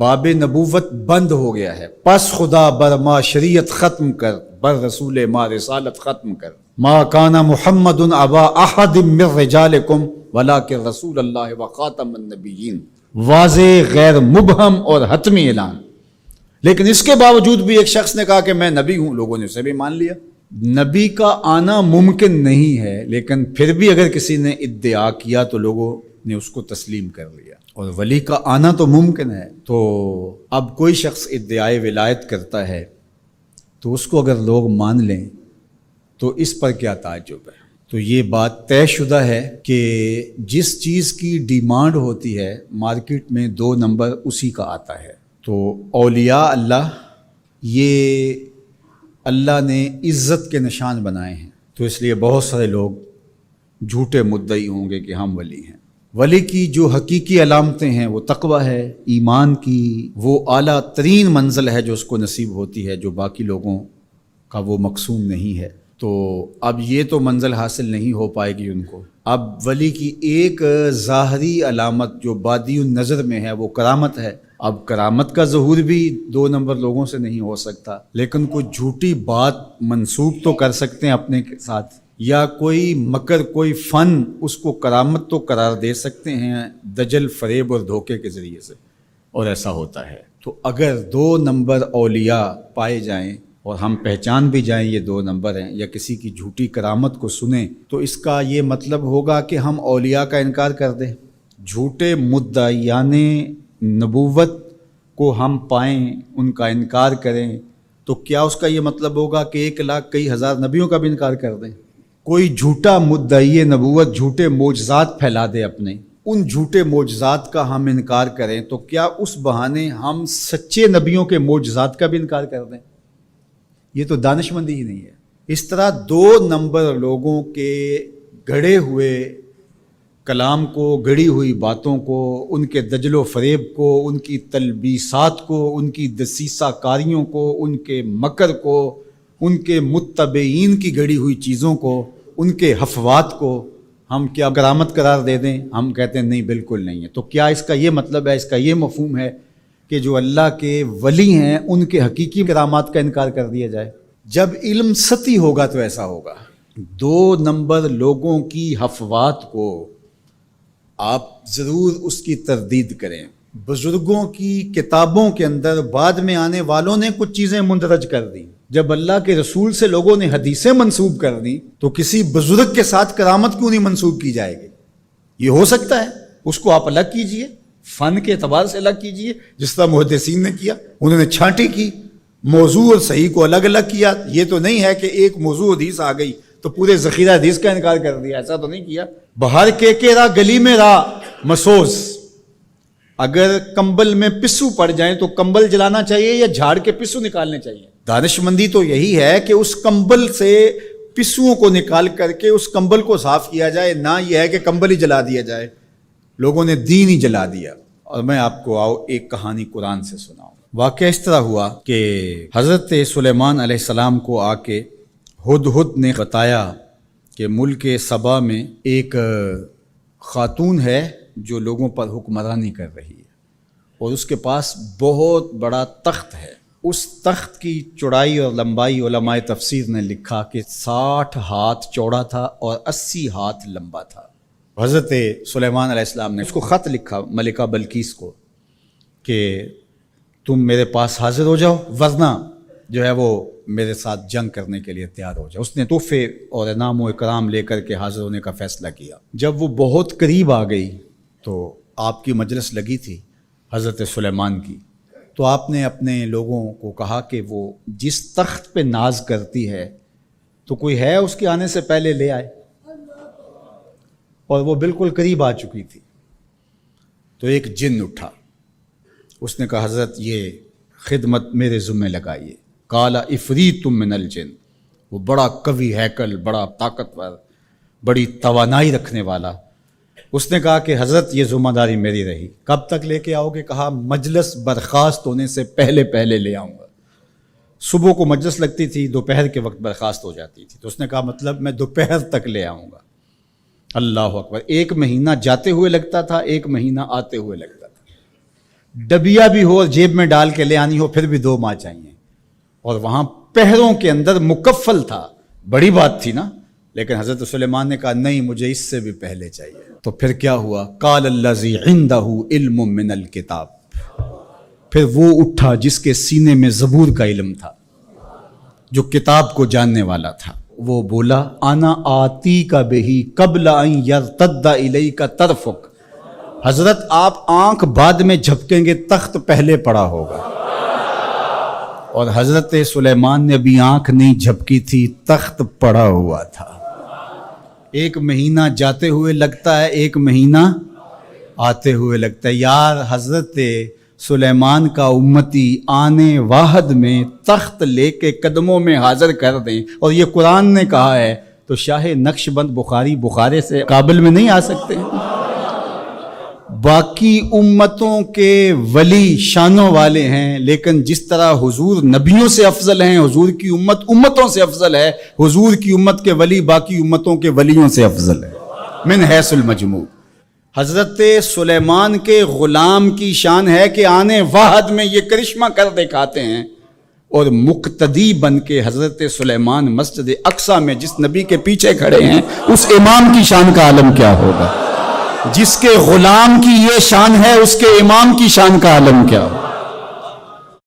باب نبوت بند ہو گیا ہے، پس خدا بر ما شریعت ختم کر، بر رسول ما رسالت ختم کر۔ ما کان محمد ابا احد من رجالکم ولکن رسول اللہ و خاتم النبیین، واضح غیر مبہم اور حتمی اعلان۔ لیکن اس کے باوجود بھی ایک شخص نے کہا کہ میں نبی ہوں، لوگوں نے اسے بھی مان لیا۔ نبی کا آنا ممکن نہیں ہے، لیکن پھر بھی اگر کسی نے ادعا کیا تو لوگوں نے اس کو تسلیم کر لیا۔ اور ولی کا آنا تو ممکن ہے، تو اب کوئی شخص ادعائے ولایت کرتا ہے تو اس کو اگر لوگ مان لیں تو اس پر کیا تعجب ہے۔ تو یہ بات طے شدہ ہے کہ جس چیز کی ڈیمانڈ ہوتی ہے مارکیٹ میں 2 نمبر اسی کا آتا ہے۔ تو اولیاء اللہ یہ اللہ نے عزت کے نشان بنائے ہیں، تو اس لیے بہت سارے لوگ جھوٹے مدعی ہوں گے کہ ہم ولی ہیں۔ ولی کی جو حقیقی علامتیں ہیں وہ تقویٰ ہے، ایمان کی وہ اعلیٰ ترین منزل ہے جو اس کو نصیب ہوتی ہے، جو باقی لوگوں کا وہ مقسوم نہیں ہے۔ تو اب یہ تو منزل حاصل نہیں ہو پائے گی ان کو۔ اب ولی کی ایک ظاہری علامت جو بادی النظر میں ہے وہ کرامت ہے۔ اب کرامت کا ظہور بھی 2 نمبر لوگوں سے نہیں ہو سکتا، لیکن کوئی جھوٹی بات منسوب تو کر سکتے ہیں اپنے ساتھ، یا کوئی مکر، کوئی فن اس کو کرامت تو قرار دے سکتے ہیں دجل، فریب اور دھوکے کے ذریعے سے، اور ایسا ہوتا ہے۔ تو اگر 2 نمبر اولیاء پائے جائیں اور ہم پہچان بھی جائیں یہ 2 نمبر ہیں، یا کسی کی جھوٹی کرامت کو سنیں، تو اس کا یہ مطلب ہوگا کہ ہم اولیاء کا انکار کر دیں۔ جھوٹے مدعیان نبوت کو ہم پائیں، ان کا انکار کریں، تو کیا اس کا یہ مطلب ہوگا کہ 1 لاکھ کئی ہزار نبیوں کا بھی انکار کر دیں؟ کوئی جھوٹا مدعی نبوت جھوٹے معجزات پھیلا دے اپنے، ان جھوٹے معجزات کا ہم انکار کریں، تو کیا اس بہانے ہم سچے نبیوں کے معجزات کا بھی انکار کر دیں؟ یہ تو دانش مندی ہی نہیں ہے۔ اس طرح 2 نمبر لوگوں کے گڑھے ہوئے کلام کو، گڑی ہوئی باتوں کو، ان کے دجل و فریب کو، ان کی تلبیسات کو، ان کی دسیسہ کاریوں کو، ان کے مکر کو، ان کے متبعین کی گڑی ہوئی چیزوں کو، ان کے حفوات کو ہم کیا کرامت قرار دے دیں؟ ہم کہتے ہیں نہیں، بالکل نہیں ہے۔ تو کیا اس کا یہ مطلب ہے، اس کا یہ مفہوم ہے کہ جو اللہ کے ولی ہیں ان کے حقیقی کرامات کا انکار کر دیا جائے؟ جب علم سطحی ہوگا تو ایسا ہوگا۔ 2 نمبر لوگوں کی حفوات کو آپ ضرور اس کی تردید کریں۔ بزرگوں کی کتابوں کے اندر بعد میں آنے والوں نے کچھ چیزیں مندرج کر دیں۔ جب اللہ کے رسول سے لوگوں نے حدیثیں منسوب کر دیں تو کسی بزرگ کے ساتھ کرامت کیوں نہیں منسوب کی جائے گی؟ یہ ہو سکتا ہے، اس کو آپ الگ کیجئے، فن کے اعتبار سے الگ کیجئے، جس طرح محدثین نے کیا، انہوں نے چھانٹی کی، موضوع اور صحیح کو الگ الگ کیا۔ یہ تو نہیں ہے کہ ایک موضوع حدیث آ گئی تو پورے ذخیرہ حدیث کا انکار کر دیا، ایسا تو نہیں کیا۔ بہار کے راہ گلی میں راہ مسوز، اگر کمبل میں پسو پڑ جائیں تو کمبل جلانا چاہیے یا جھاڑ کے پسو نکالنے چاہیے؟ دانش مندی تو یہی ہے کہ اس کمبل سے پسوؤں کو نکال کر کے اس کمبل کو صاف کیا جائے، نہ یہ ہے کہ کمبل ہی جلا دیا جائے۔ لوگوں نے دین ہی جلا دیا۔ اور میں آپ کو ایک کہانی قرآن سے سناؤں۔ واقعہ اس طرح ہوا کہ حضرت سلیمان علیہ السلام کو آ کے ہدہد نے بتایا کہ ملک سبا میں ایک خاتون ہے جو لوگوں پر حکمرانی کر رہی ہے، اور اس کے پاس بہت بڑا تخت ہے۔ اس تخت کی چوڑائی اور لمبائی علماء تفسیر نے لکھا کہ 60 ہاتھ چوڑا تھا اور 80 ہاتھ لمبا تھا۔ حضرت سلیمان علیہ السلام نے اس کو خط لکھا ملکہ بلقیس کو کہ تم میرے پاس حاضر ہو جاؤ، ورنہ جو ہے وہ میرے ساتھ جنگ کرنے کے لیے تیار ہو جاؤ۔ اس نے تحفے اور انعام و اکرام لے کر کے حاضر ہونے کا فیصلہ کیا۔ جب وہ بہت قریب آ گئی تو آپ کی مجلس لگی تھی حضرت سلیمان کی، تو آپ نے اپنے لوگوں کو کہا کہ وہ جس تخت پہ ناز کرتی ہے تو کوئی ہے اس کے آنے سے پہلے لے آئے، اور وہ بالکل قریب آ چکی تھی۔ تو ایک جن اٹھا، اس نے کہا حضرت یہ خدمت میرے ذمہ لگائیے۔ قال عفریت من الجن، وہ بڑا قوی ہیکل، بڑا طاقتور، بڑی توانائی رکھنے والا، اس نے کہا کہ حضرت یہ ذمہ داری میری رہی، کب تک لے کے آؤ گے؟ کہا مجلس برخاست ہونے سے پہلے پہلے لے آؤں گا۔ صبح کو مجلس لگتی تھی، دوپہر کے وقت برخاست ہو جاتی تھی، تو اس نے کہا مطلب میں دوپہر تک لے آؤں گا۔ اللہ اکبر! 1 مہینہ جاتے ہوئے لگتا تھا، 1 مہینہ آتے ہوئے لگتا تھا۔ ڈبیا بھی ہو اور جیب میں ڈال کے لے آنی ہو پھر بھی 2 ماہ چاہیے. اور وہاں پہروں کے اندر مکفل تھا. بڑی بات تھی نا. لیکن حضرت سلیمان نے کہا نہیں مجھے اس سے بھی پہلے چاہیے. تو پھر کیا ہوا؟ قال الذی عندہ علم من الکتاب. پھر وہ اٹھا جس کے سینے میں زبور کا علم تھا، جو کتاب کو جاننے والا تھا. وہ بولا انا آتی کا بہی قبل ان یرتد الیک طرفک. حضرت آپ آنکھ بعد میں جھپکیں گے، تخت پہلے پڑا ہوگا. اور حضرت سلیمان نے بھی آنکھ نہیں جھپکی تھی، تخت پڑا ہوا تھا. 1 مہینہ جاتے ہوئے لگتا ہے، 1 مہینہ آتے ہوئے لگتا ہے. یار حضرت سلیمان کا امتی آنے واحد میں تخت لے کے قدموں میں حاضر کر دیں، اور یہ قرآن نے کہا ہے، تو شاہ نقش بند بخارے سے قابل میں نہیں آ سکتے. باقی امتوں کے ولی شانوں والے ہیں، لیکن جس طرح حضور نبیوں سے افضل ہیں، حضور کی امت امتوں سے افضل ہے. حضور کی امت کے ولی باقی امتوں کے ولیوں سے افضل ہے من حیث المجموع. حضرت سلیمان کے غلام کی شان ہے کہ آنے واحد میں یہ کرشمہ کر دکھاتے ہیں، اور مقتدی بن کے حضرت سلیمان مسجد اقصی میں جس نبی کے پیچھے کھڑے ہیں، اس امام کی شان کا عالم کیا ہوگا؟ جس کے غلام کی یہ شان ہے، اس کے امام کی شان کا عالم کیا ہوگا؟